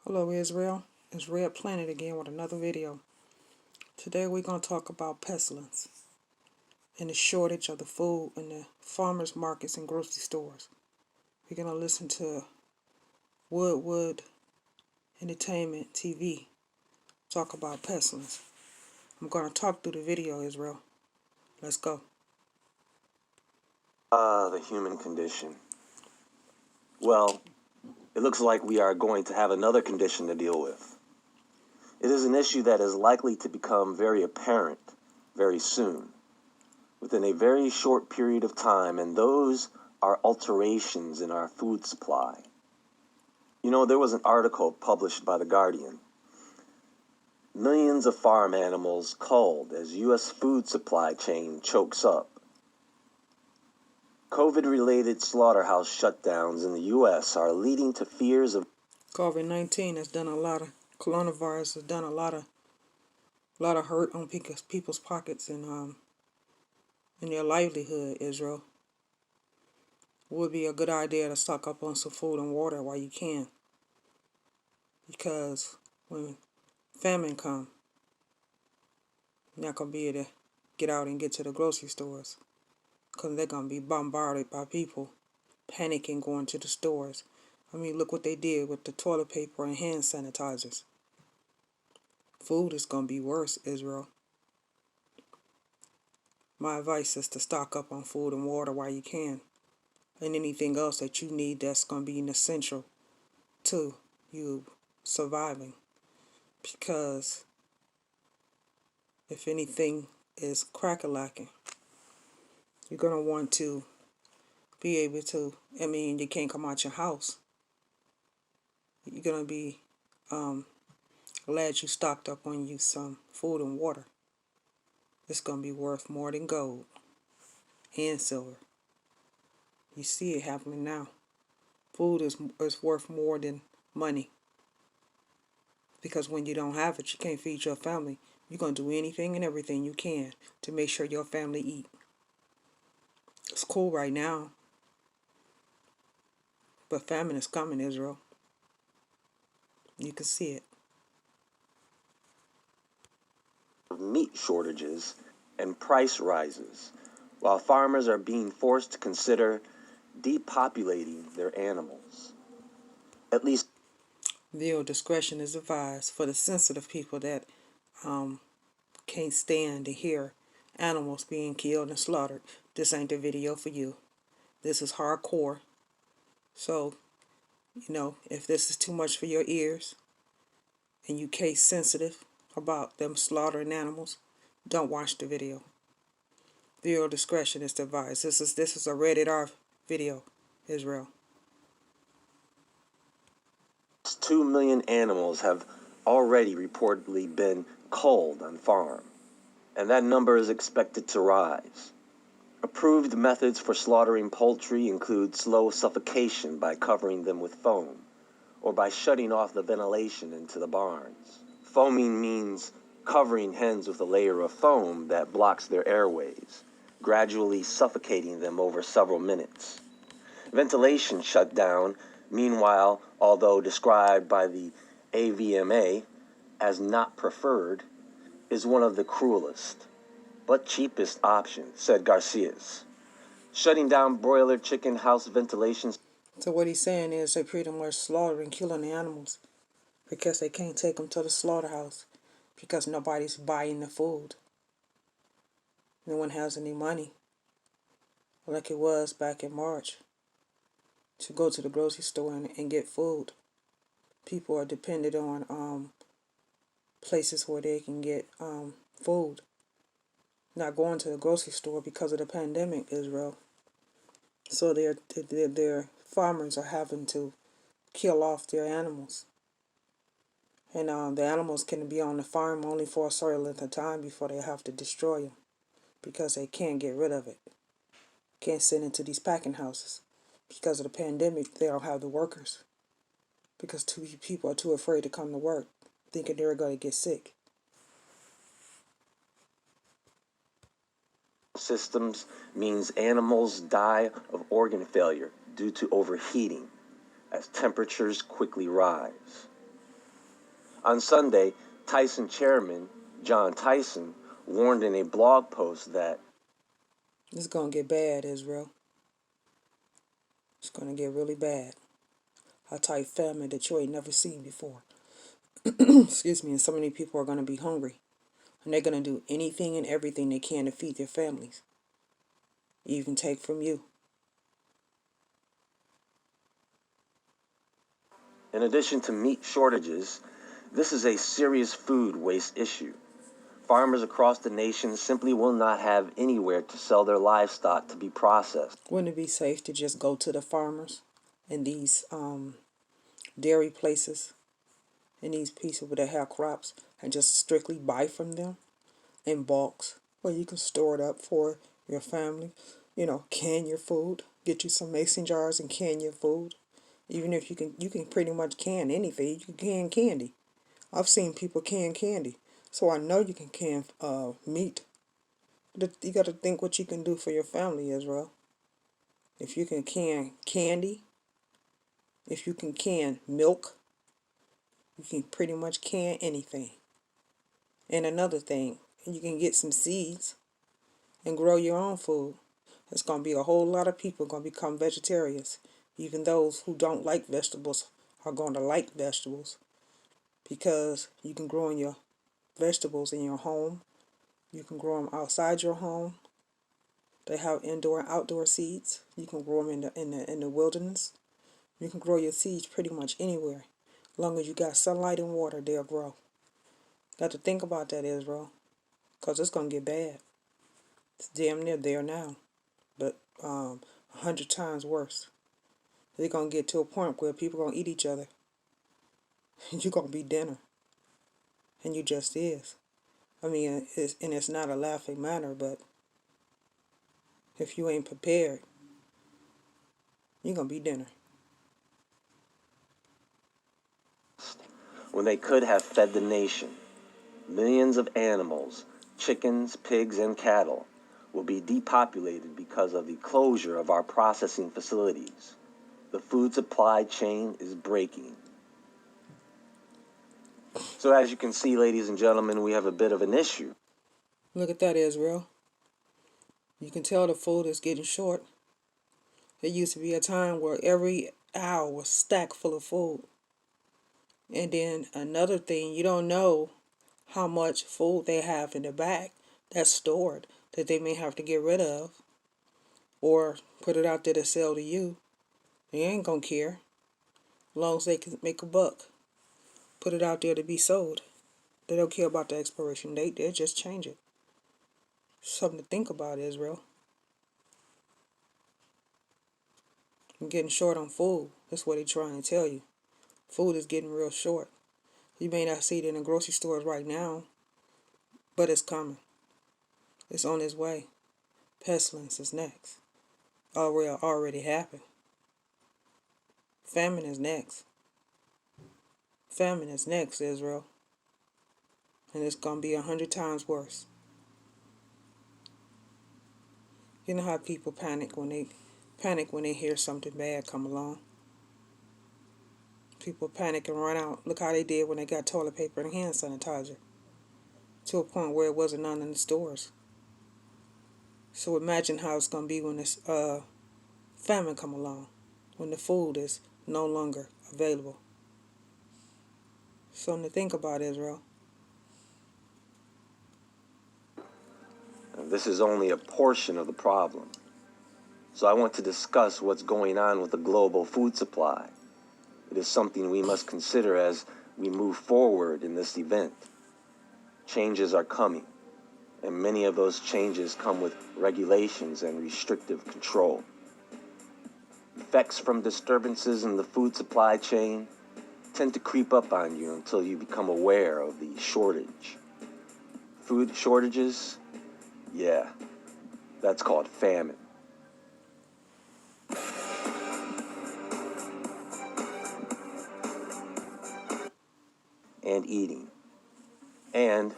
Hello Israel, it's Red Planet again with another video. Today we're going to talk about pestilence and the shortage of the food in the farmers markets and grocery stores. We're going to listen to Woodwood Entertainment TV talk about pestilence. I'm going to talk through the video, Israel. Let's go. The human condition. Well, it looks like we are going to have another condition to deal with. It is an issue that is likely to become very apparent very soon, within a very short period of time, and those are alterations in our food supply. You know, there was an article published by The Guardian. Millions of farm animals culled as U.S. food supply chain chokes up. COVID-related slaughterhouse shutdowns in the U.S. are leading to fears of COVID-19 has done a lot of, coronavirus has done a lot of hurt on people's pockets and in their livelihood, Israel. Would be a good idea to stock up on some food and water while you can. Because when famine come, you're not going to be able to get out and get to the grocery stores. Because they're going to be bombarded by people panicking going to the stores. I mean, look what they did with the toilet paper and hand sanitizers. Food is going to be worse, Israel. My advice is to stock up on food and water while you can. And anything else that you need that's going to be an essential to you surviving. Because if anything is crack-a-lacking, you're going to want to be able to, you can't come out your house. You're going to be glad you stocked up on you some food and water. It's going to be worth more than gold and silver. You see it happening now. Food is worth more than money. Because when you don't have it, you can't feed your family. You're going to do anything and everything you can to make sure your family eat. It's cool right now. But famine is coming, Israel. You can see it. meat shortages and price rises, while farmers are being forced to consider depopulating their animals. At least Viewer discretion is advised for the sensitive people that can't stand to hear animals being killed and slaughtered. This ain't the video for you. This is hardcore. So, if this is too much for your ears and you case sensitive about them slaughtering animals, don't watch the video. Viewer discretion is advised. This is a rated R video, Israel. 2 million animals have already reportedly been culled on farm, and that number is expected to rise. Approved methods for slaughtering poultry include slow suffocation by covering them with foam, or by shutting off the ventilation into the barns. Foaming means covering hens with a layer of foam that blocks their airways, gradually suffocating them over several minutes. Ventilation shutdown, meanwhile, although described by the AVMA as not preferred, is one of the cruelest but cheapest options, said Garcias. Shutting down broiler chicken house ventilation. So what he's saying is they pretty much slaughtering, killing the animals because they can't take them to the slaughterhouse because nobody's buying the food. No one has any money, like it was back in March, to go to the grocery store and get food. People are dependent on places where they can get food. Not going to the grocery store because of the pandemic, Israel. So their farmers are having to kill off their animals. And the animals can be on the farm only for a certain length of time before they have to destroy them. Because they can't get rid of it. Can't send it to these packing houses. Because of the pandemic, they don't have the workers. Because people are too afraid to come to work, thinking they're going to get sick. Systems means animals die of organ failure due to overheating as temperatures quickly rise. On Sunday, Tyson chairman John Tyson warned in a blog post that it's going to get bad, Israel. It's going to get really bad. A type famine that you ain't never seen before. Excuse me. And so many people are going to be hungry. And they're going to do anything and everything they can to feed their families. Even take from you. in addition to meat shortages, this is a serious food waste issue. Farmers across the nation simply will not have anywhere to sell their livestock to be processed. Wouldn't it be safe to just go to the farmers and these dairy places and these people that have crops and just strictly buy from them in bulks where you can store it up for your family? You know, can your food. Get you some mason jars and can your food. Even if you can pretty much can anything. You can can candy. I've seen people can candy. So I know you can can meat. You got to think what you can do for your family, Israel. If you can candy, if you can milk, you can pretty much can anything. And another thing, you can get some seeds and grow your own food. There's going to be a whole lot of people going to become vegetarians. Even those who don't like vegetables are going to like vegetables because you can grow your vegetables in your home. You can grow them outside your home. They have indoor and outdoor seeds. You can grow them in the wilderness. You can grow your seeds pretty much anywhere. As long as you got sunlight and water, they'll grow. Got to think about that, Israel, because it's going to get bad. It's damn near there now, but 100 times worse. They're going to get to a point where people are going to eat each other. And you're going to be dinner. And you just is. I mean, it's not a laughing matter, but if you ain't prepared, you're going to be dinner. When they could have fed the nation, millions of animals, chickens, pigs, and cattle, will be depopulated because of the closure of our processing facilities. The food supply chain is breaking. So as you can see, ladies and gentlemen, we have a bit of an issue. Look at that, Israel. You can tell the food is getting short. There used to be a time where every hour was stacked full of food. And then another thing, you don't know how much food they have in the back that's stored that they may have to get rid of or put it out there to sell to you. They ain't gonna care as long as they can make a buck. Put it out there to be sold. They don't care about the expiration date. They'll just change it. Something to think about, Israel. I'm getting short on food. That's what they're trying to tell you. Food is getting real short. You may not see it in the grocery stores right now, but it's coming. It's on its way. Pestilence is next. Already happened. Famine is next. Famine is next, Israel. And it's going to be 100 times worse. You know how people panic when they hear something bad come along. People panic and run out. Look how they did when they got toilet paper and hand sanitizer. To a point where it wasn't none in the stores. So imagine how it's going to be when this famine come along. When the food is no longer available. Something to think about, Israel. This is only a portion of the problem. So I want to discuss what's going on with the global food supply. It is something we must consider as we move forward in this event. Changes are coming, and many of those changes come with regulations and restrictive control. Effects from disturbances in the food supply chain tend to creep up on you until you become aware of the shortage. Food shortages? Yeah, that's called famine. And eating. And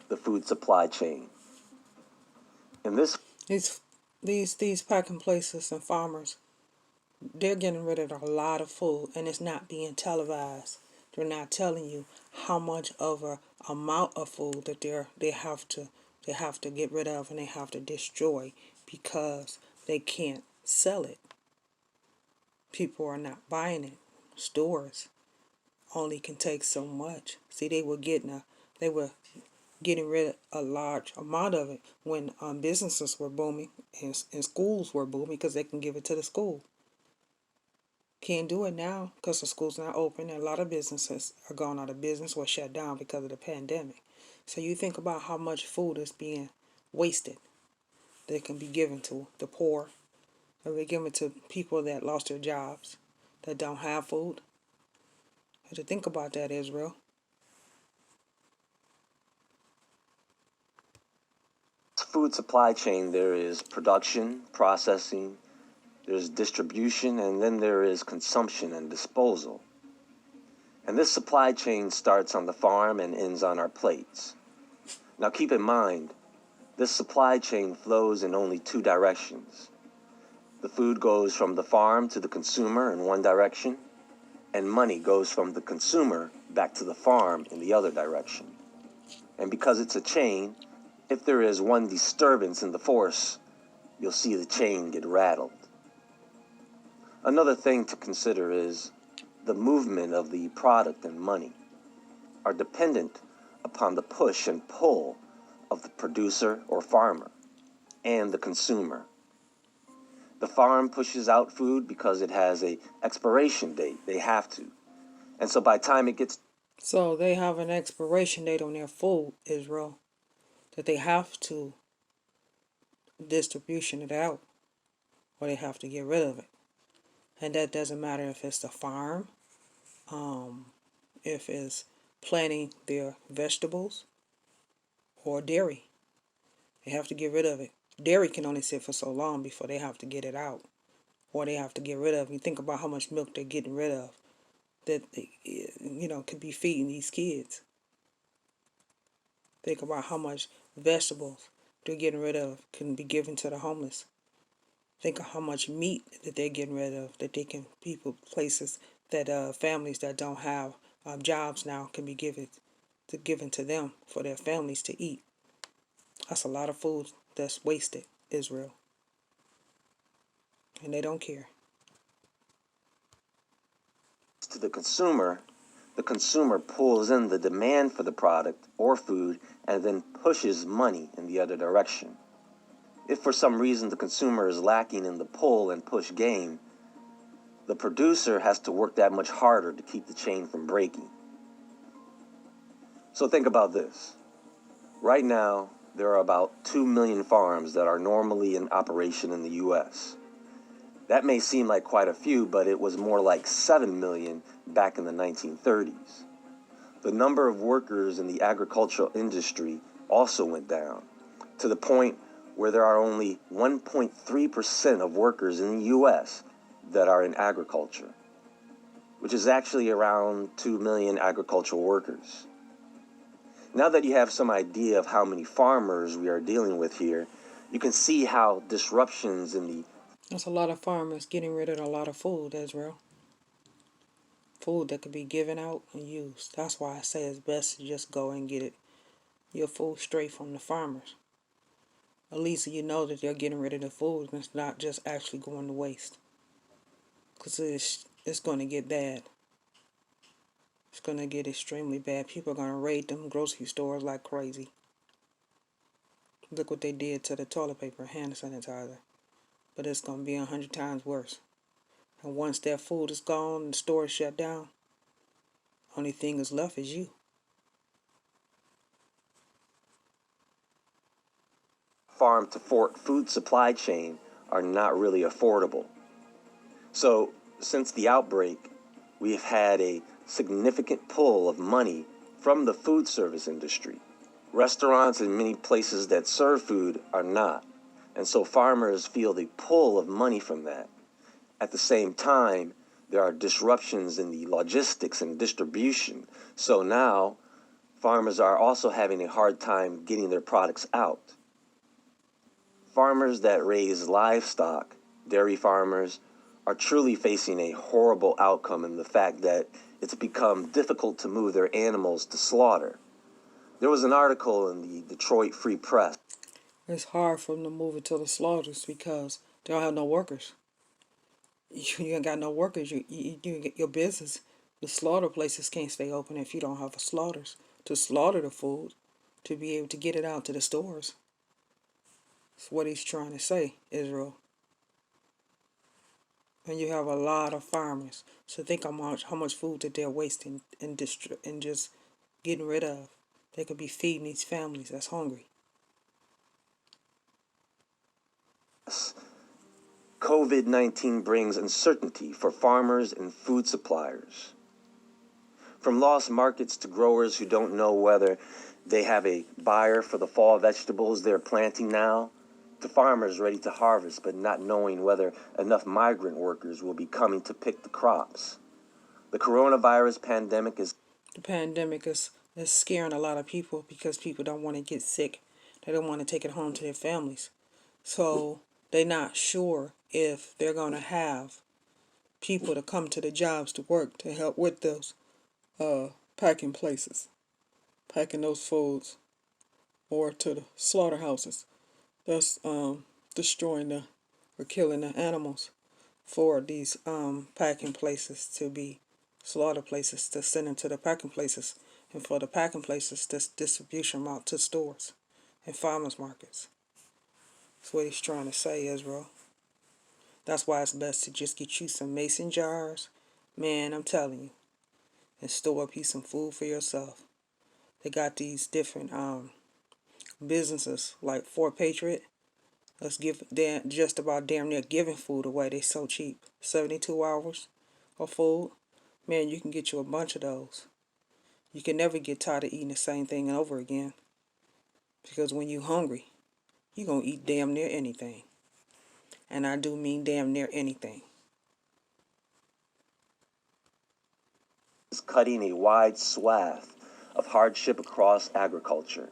the food supply chain. In this These packing places and farmers, they're getting rid of a lot of food and it's not being televised. They're not telling you how much of a amount of food that they have to get rid of and they have to destroy because they can't sell it. People are not buying it. Stores only can take so much. See, they were getting rid of a large amount of it when businesses were booming and schools were booming because they can give it to the school. Can't do it now because the school's not open and a lot of businesses are going out of business or shut down because of the pandemic. So you think about how much food is being wasted that can be given to the poor or be given to people that lost their jobs, that don't have food. You have to think about that, Israel. Food supply chain, there is production, processing, there's distribution, and then there is consumption and disposal. And this supply chain starts on the farm and ends on our plates. Now keep in mind, this supply chain flows in only two directions. The food goes from the farm to the consumer in one direction, and money goes from the consumer back to the farm in the other direction. And because it's a chain, if there is one disturbance in the force, you'll see the chain get rattled. Another thing to consider is the movement of the product and money are dependent upon the push and pull of the producer or farmer and the consumer. The farm pushes out food because it has an expiration date. They have to. And so by the time it gets... So they have an expiration date on their food, Israel, that they have to distribution it out or they have to get rid of it. And that doesn't matter if it's the farm, if it's planting their vegetables or dairy. They have to get rid of it. Dairy can only sit for so long before they have to get it out or they have to get rid of. You think about how much milk they're getting rid of that they, could be feeding these kids. Think about how much vegetables they're getting rid of can be given to the homeless. Think of how much meat that they're getting rid of that they can places that families that don't have jobs now can be given to them for their families to eat. That's a lot of food that's wasted, Israel, and they don't care. To the consumer pulls in the demand for the product or food and then pushes money in the other direction. If for some reason the consumer is lacking in the pull and push game, the producer has to work that much harder to keep the chain from breaking. So think about this. Right now, there are about 2 million farms that are normally in operation in the U.S. That may seem like quite a few, but it was more like 7 million back in the 1930s. The number of workers in the agricultural industry also went down, to the point where there are only 1.3% of workers in the U.S. that are in agriculture, which is actually around 2 million agricultural workers. Now that you have some idea of how many farmers we are dealing with here, you can see how disruptions in the... That's a lot of farmers getting rid of a lot of food, Israel. Food that could be given out and used. That's why I say it's best to just go and get your food straight from the farmers. At least you know that they're getting rid of the food and it's not just actually going to waste. Because it's going to get bad. It's going to get extremely bad. People are going to raid them grocery stores like crazy. Look what they did to the toilet paper, hand sanitizer. But it's going to be 100 times worse. And once that food is gone and the store is shut down, only thing is left is you. Farm to fork food supply chain are not really affordable. So, since the outbreak, we have had a significant pull of money from the food service industry. Restaurants and many places that serve food are not, and so farmers feel the pull of money from that. At the same time, there are disruptions in the logistics and distribution, so now farmers are also having a hard time getting their products out. Farmers that raise livestock, dairy farmers, are truly facing a horrible outcome in the fact that it's become difficult to move their animals to slaughter. There was an article in the Detroit Free Press. It's hard for them to move it to the slaughters because they don't have no workers. You ain't got no workers. You get your business. The slaughter places can't stay open if you don't have a slaughters to slaughter the food, to be able to get it out to the stores. That's what he's trying to say, Israel. And you have a lot of farmers. So think how much food that they're wasting and just getting rid of. They could be feeding these families that's hungry. COVID-19 brings uncertainty for farmers and food suppliers. From lost markets to growers who don't know whether they have a buyer for the fall vegetables they're planting now, to farmers ready to harvest but not knowing whether enough migrant workers will be coming to pick the crops. The coronavirus pandemic is... The pandemic is scaring a lot of people because people don't want to get sick. They don't want to take it home to their families. So they're not sure if they're going to have people to come to the jobs to work to help with those packing places, packing those foods, or to the slaughterhouses. That's destroying or killing the animals for these packing places to be slaughter places to send them to the packing places, and for the packing places this distribution out to stores and farmers markets. That's what he's trying to say, Israel. That's why it's best to just get you some mason jars, man, I'm telling you, and store up you some food for yourself. They got these different businesses like Fort Patriot. Let's give just about damn near giving food away. They so cheap. 72 hours of food. Man, you can get you a bunch of those. You can never get tired of eating the same thing over again. Because when you're hungry, you're going to eat damn near anything. And I do mean damn near anything. Is cutting a wide swath of hardship across agriculture.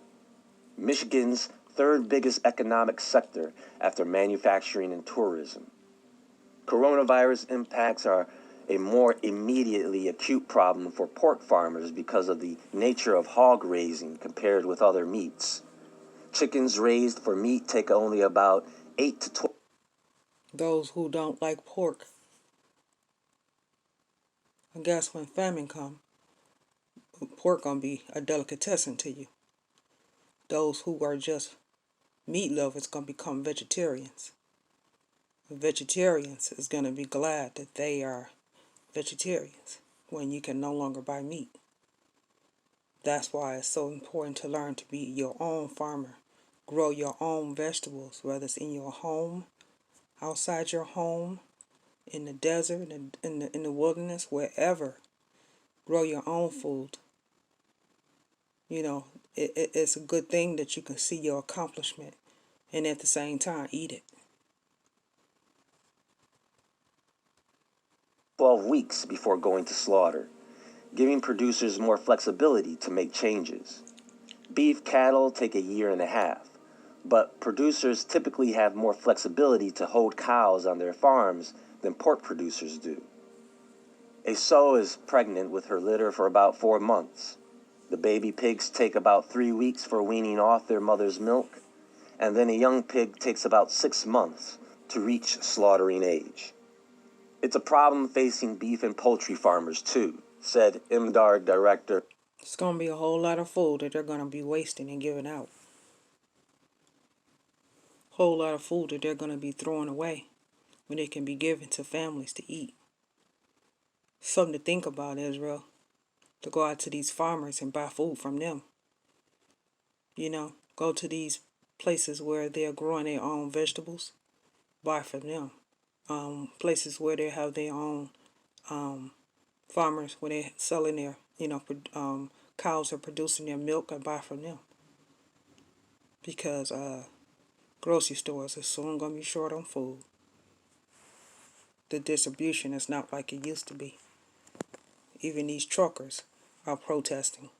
Michigan's third biggest economic sector after manufacturing and tourism. Coronavirus impacts are a more immediately acute problem for pork farmers because of the nature of hog raising compared with other meats. Chickens raised for meat take only about 8 to 12. Those who don't like pork, I guess when famine come, pork gonna be a delicatessen to you. Those who are just meat lovers gonna become vegetarians. The vegetarians is gonna be glad that they are vegetarians when you can no longer buy meat. That's why it's so important to learn to be your own farmer. Grow your own vegetables, whether it's in your home, outside your home, in the desert, in the wilderness, wherever. Grow your own food. You know, it's a good thing that you can see your accomplishment and at the same time eat it. 12 weeks before going to slaughter, giving producers more flexibility to make changes. Beef cattle take a year and a half, but producers typically have more flexibility to hold cows on their farms than pork producers do. A sow is pregnant with her litter for about 4 months. The baby pigs take about 3 weeks for weaning off their mother's milk, and then a young pig takes about 6 months to reach slaughtering age. It's a problem facing beef and poultry farmers too, said IMDAR director. It's going to be a whole lot of food that they're going to be wasting and giving out. Whole lot of food that they're going to be throwing away when it can be given to families to eat. Something to think about, Israel. To go out to these farmers and buy food from them. You know, go to these places where they're growing their own vegetables. Buy from them. Places where they have their own farmers, where they're selling their, cows are producing their milk, and buy from them. Because grocery stores are soon going to be short on food. The distribution is not like it used to be. Even these truckers are protesting.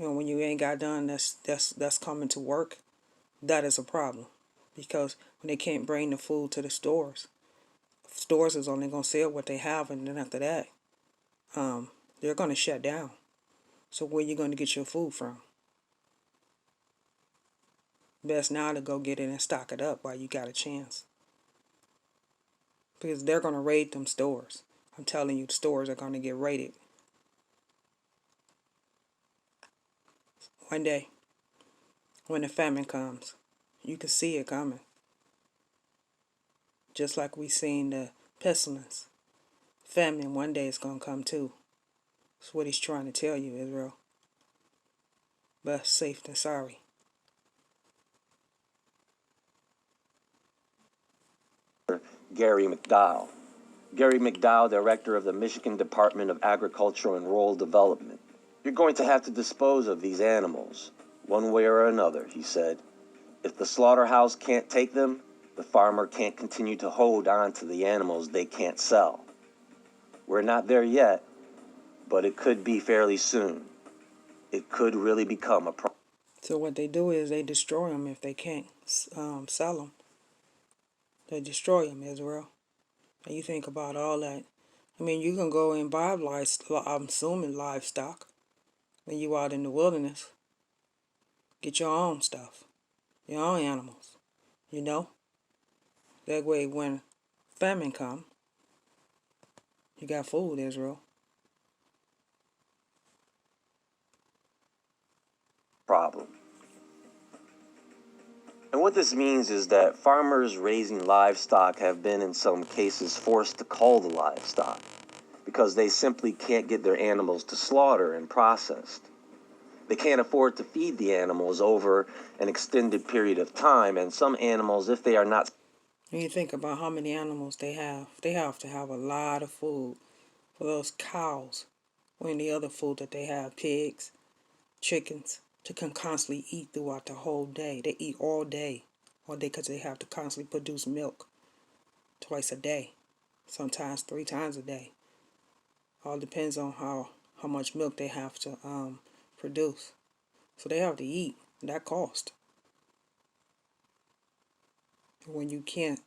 You know, when you ain't got done, that's coming to work, that is a problem. Because when they can't bring the food to the stores, stores is only gonna sell what they have, and then after that, they're gonna shut down. So where you gonna get your food from? Best now to go get it and stock it up while you got a chance, because they're gonna raid them stores. I'm telling you, the stores are gonna get raided one day when the famine comes. You can see it coming, just like we seen the pestilence. Famine one day is gonna come too. That's what he's trying to tell you, Israel. But safe than sorry. Gary McDowell. Gary McDowell, director of the Michigan Department of Agriculture and Rural Development. You're going to have to dispose of these animals, one way or another, he said. If the slaughterhouse can't take them, the farmer can't continue to hold on to the animals they can't sell. We're not there yet, but it could be fairly soon. It could really become a problem. So what they do is they destroy them if they can't sell them. They destroy them, Israel. And you think about all that. I mean, you can go and buy I'm assuming livestock when you out in the wilderness. Get your own stuff, your own animals, you know? That way when famine come, you got food, Israel. Problem. And what this means is that farmers raising livestock have been in some cases forced to cull the livestock because they simply can't get their animals to slaughter and processed. They can't afford to feed the animals over an extended period of time, and some animals, if they are not... When you think about how many animals they have to have a lot of food for those cows or any other food that they have, pigs, chickens, to constantly eat throughout the whole day. They eat all day because they have to constantly produce milk twice a day, sometimes 3 times a day. All depends on how much milk they have to produce. So they have to eat. That cost. When you can't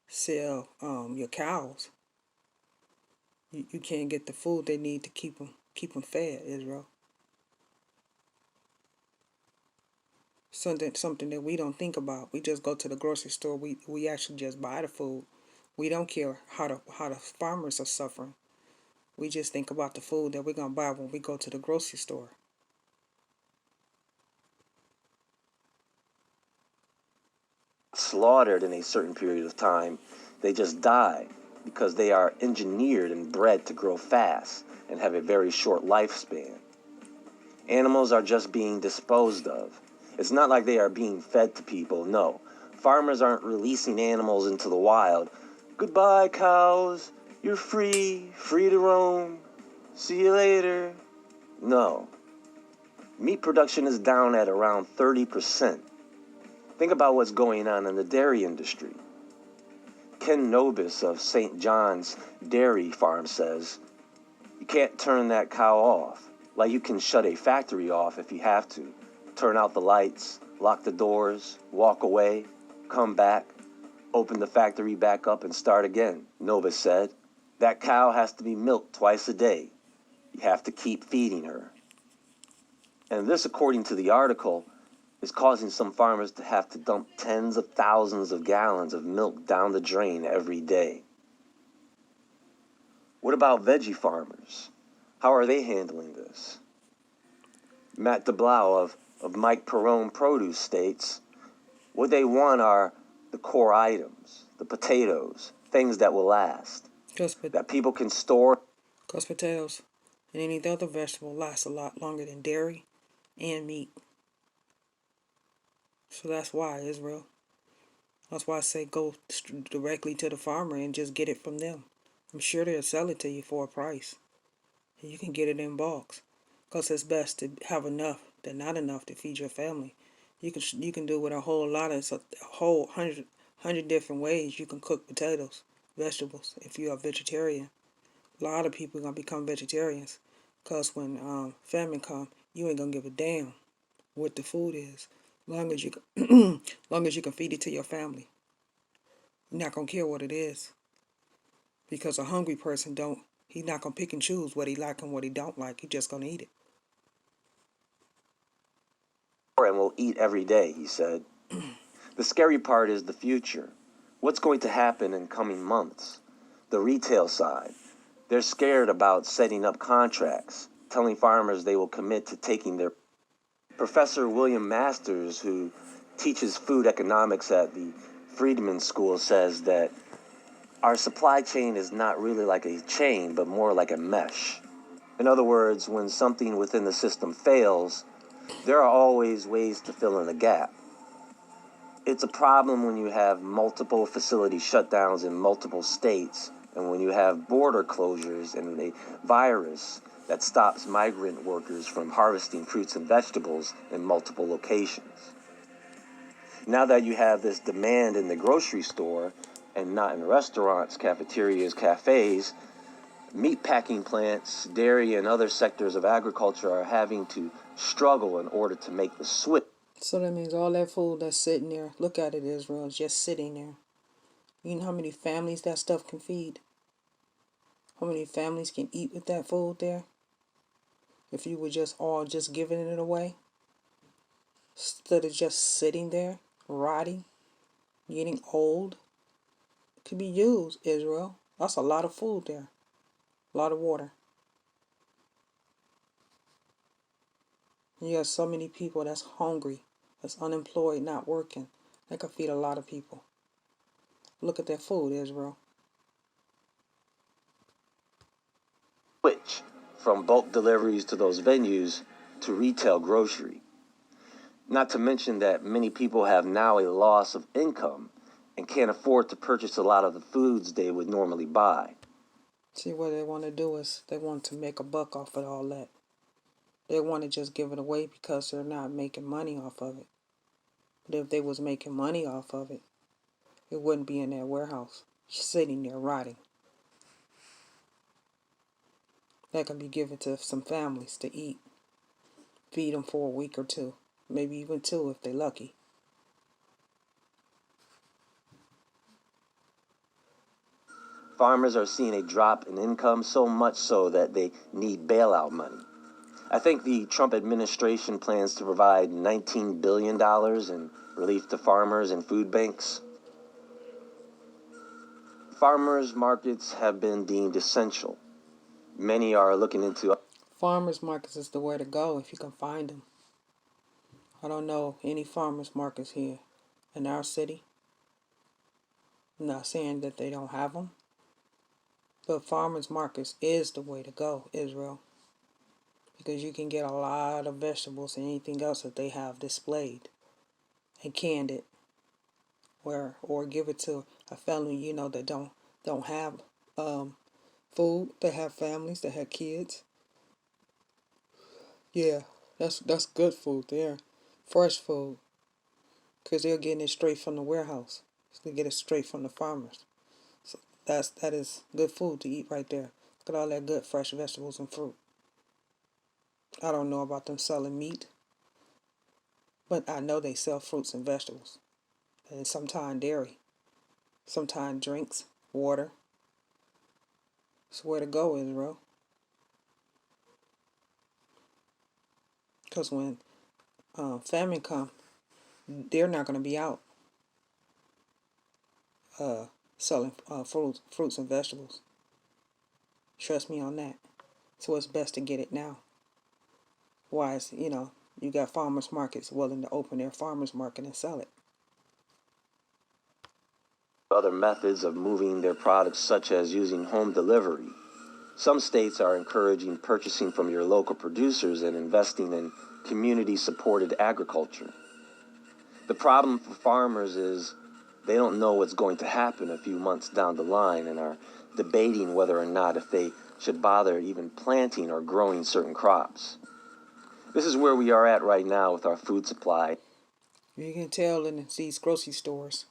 sell your cows, you can't get the food they need to keep them fed, Israel. Something that we don't think about. We just go to the grocery store. We actually just buy the food. We don't care how the farmers are suffering. We just think about the food that we're gonna buy when we go to the grocery store. slaughtered in a certain period of time, they just die because they are engineered and bred to grow fast and have a very short lifespan. Animals are just being disposed of. It's not like they are being fed to people, no. Farmers aren't releasing animals into the wild. Goodbye, cows. You're free to roam. See you later. No. Meat production is down at around 30%. Think about what's going on in the dairy industry. Ken Nobis of St. John's Dairy Farm says, you can't turn that cow off, like you can shut a factory off if you have to. Turn out the lights, lock the doors, walk away, come back, open the factory back up and start again, Nobis said. That cow has to be milked twice a day. You have to keep feeding her. And this, according to the article, is causing some farmers to have to dump tens of thousands of gallons of milk down the drain every day. What about veggie farmers? How are they handling this? Matt DeBlau of Mike Perrone Produce states, what they want are the core items, the potatoes, things that will last, that people can store. Because potatoes and any other vegetable last a lot longer than dairy and meat. So that's why, Israel. That's why I say go directly to the farmer and just get it from them. I'm sure they'll sell it to you for a price. And you can get it in bulks. Because it's best to have enough than not enough to feed your family. You can do it a whole lot of, a whole hundred different ways you can cook potatoes, vegetables, if you're a vegetarian. A lot of people are going to become vegetarians. Because when famine comes, you ain't going to give a damn what the food is. Long as you can, long as you can feed it to your family. You're not going to care what it is. Because a hungry person he's not gonna pick and choose what he like and what he don't like. He's just gonna eat it. And will eat every day, he said. The scary part is the future. What's going to happen in coming months? The retail side. They're scared about setting up contracts, telling farmers they will commit to taking their... Professor William Masters, who teaches food economics at the Friedman School, says that our supply chain is not really like a chain, but more like a mesh. In other words, when something within the system fails, there are always ways to fill in the gap. It's a problem when you have multiple facility shutdowns in multiple states, and when you have border closures and a virus that stops migrant workers from harvesting fruits and vegetables in multiple locations. Now that you have this demand in the grocery store and not in restaurants, cafeterias, cafes, meat packing plants, dairy, and other sectors of agriculture are having to struggle in order to make the switch. So that means all that food that's sitting there, look at it, Israel, is just sitting there. You know how many families that stuff can feed? How many families can eat with that food there? If you were just all just giving it away, instead of just sitting there, rotting, getting old, it could be used, Israel. That's a lot of food there. A lot of water. You have so many people that's hungry, that's unemployed, not working. That could feed a lot of people. Look at that food, Israel. Switch from bulk deliveries to those venues to retail grocery. Not to mention that many people have now a loss of income and can't afford to purchase a lot of the foods they would normally buy. See, what they want to do is they want to make a buck off of all that. They want to just give it away because they're not making money off of it. But if they was making money off of it, it wouldn't be in their warehouse, sitting there rotting. That can be given to some families to eat. Feed them for a week or two. Maybe even two if they're lucky. Farmers are seeing a drop in income, so much so that they need bailout money. I think the Trump administration plans to provide $19 billion in relief to farmers and food banks. Farmers markets have been deemed essential. Many are looking into... Farmers markets is the way to go if you can find them. I don't know any farmers markets here in our city. I'm not saying that they don't have them. But farmers markets is the way to go, Israel. Because you can get a lot of vegetables and anything else that they have displayed and canned it, or give it to a family that don't have food. They have families, they have kids. Yeah, that's good food there, fresh food, because they're getting it straight from the warehouse. So they get it straight from the farmers. So that is good food to eat right there. Look at all that good fresh vegetables and fruit. I don't know about them selling meat, but I know they sell fruits and vegetables. And sometimes dairy. Sometimes drinks, water. It's where to go, Israel. Because when famine come, they're not going to be out selling fruits and vegetables. Trust me on that. So it's best to get it now. Why is, you got farmers markets willing to open their farmers market and sell it. Other methods of moving their products, such as using home delivery. Some states are encouraging purchasing from your local producers and investing in community-supported agriculture. The problem for farmers is they don't know what's going to happen a few months down the line and are debating whether or not if they should bother even planting or growing certain crops. This is where we are at right now with our food supply. You can tell in these grocery stores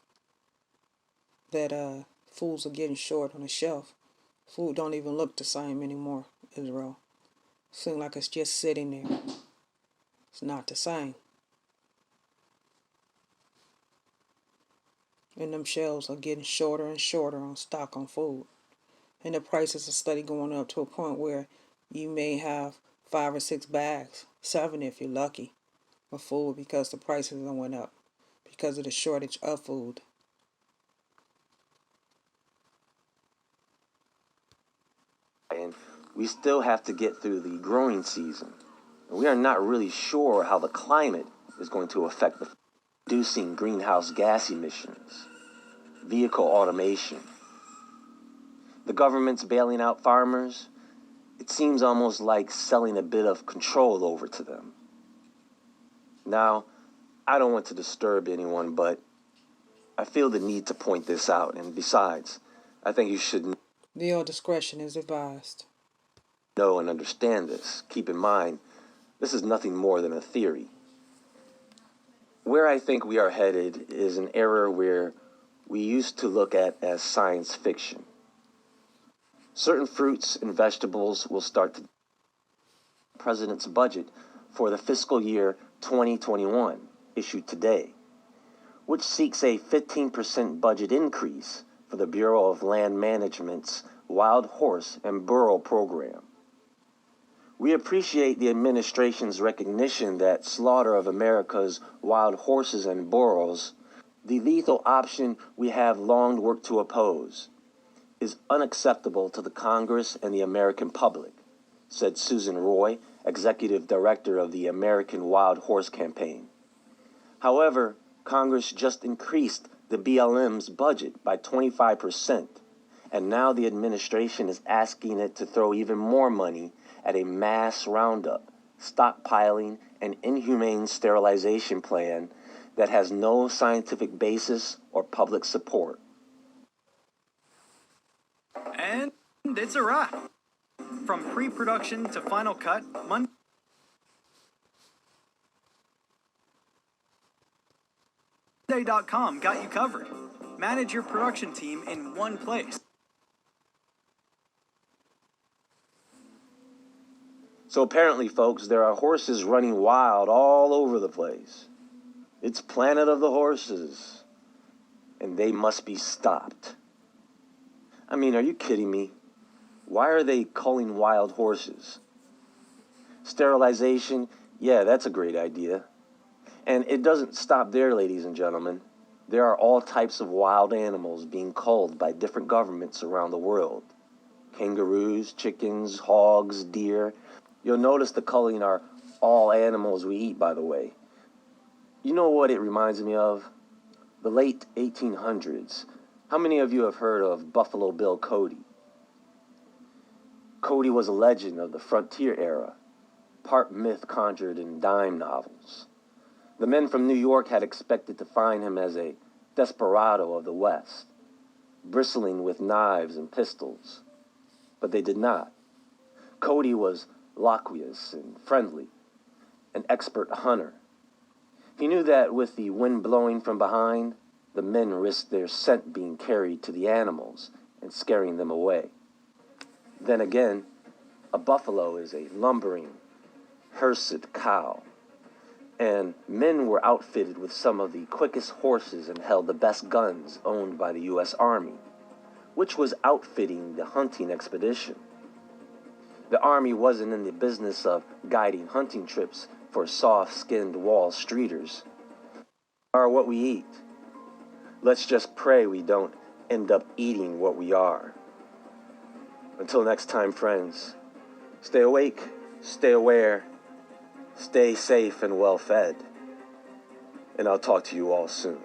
that foods are getting short on the shelf. Food don't even look the same anymore, Israel. Seems like it's just sitting there. It's not the same. And them shelves are getting shorter and shorter on stock on food. And the prices are steady going up to a point where you may have 5 or 6 bags, 7 if you're lucky, of food because the prices went up because of the shortage of food. And we still have to get through the growing season. We are not really sure how the climate is going to affect the reducing greenhouse gas emissions, vehicle automation. The government's bailing out farmers. It seems almost like selling a bit of control over to them. Now, I don't want to disturb anyone, but I feel the need to point this out. And besides, I think you should Viewer discretion is advised. know and understand this. Keep in mind, this is nothing more than a theory. Where I think we are headed is an era where we used to look at as science fiction. Certain fruits and vegetables will start to President's budget for the fiscal year 2021, issued today, which seeks a 15% budget increase for the Bureau of Land Management's Wild Horse and Burro program. We appreciate the administration's recognition that slaughter of America's wild horses and burros, the lethal option we have long worked to oppose, is unacceptable to the Congress and the American public, said Susan Roy, Executive Director of the American Wild Horse Campaign. However, Congress just increased the BLM's budget by 25%, and now the administration is asking it to throw even more money at a mass roundup, stockpiling, and inhumane sterilization plan that has no scientific basis or public support. And it's a wrap. From pre-production to final cut, Monday.com got you covered. Manage your production team in one place. So apparently, folks, there are horses running wild all over the place. It's Planet of the Horses, and they must be stopped. I mean, are you kidding me? Why are they culling wild horses? Sterilization, yeah, that's a great idea. And it doesn't stop there, ladies and gentlemen. There are all types of wild animals being culled by different governments around the world. Kangaroos, chickens, hogs, deer. You'll notice the culling are all animals we eat, by the way. You know what it reminds me of? The late 1800s. How many of you have heard of Buffalo Bill Cody? Cody was a legend of the frontier era, part myth conjured in dime novels. The men from New York had expected to find him as a desperado of the West, bristling with knives and pistols, but they did not. Cody was loquacious and friendly, an expert hunter. He knew that with the wind blowing from behind, the men risked their scent being carried to the animals and scaring them away. Then again, a buffalo is a lumbering, hirsute cow, and men were outfitted with some of the quickest horses and held the best guns owned by the U.S. Army, which was outfitting the hunting expedition. The Army wasn't in the business of guiding hunting trips for soft-skinned Wall Streeters, or what we eat. Let's just pray we don't end up eating what we are. Until next time, friends, stay awake, stay aware, stay safe and well fed, and I'll talk to you all soon.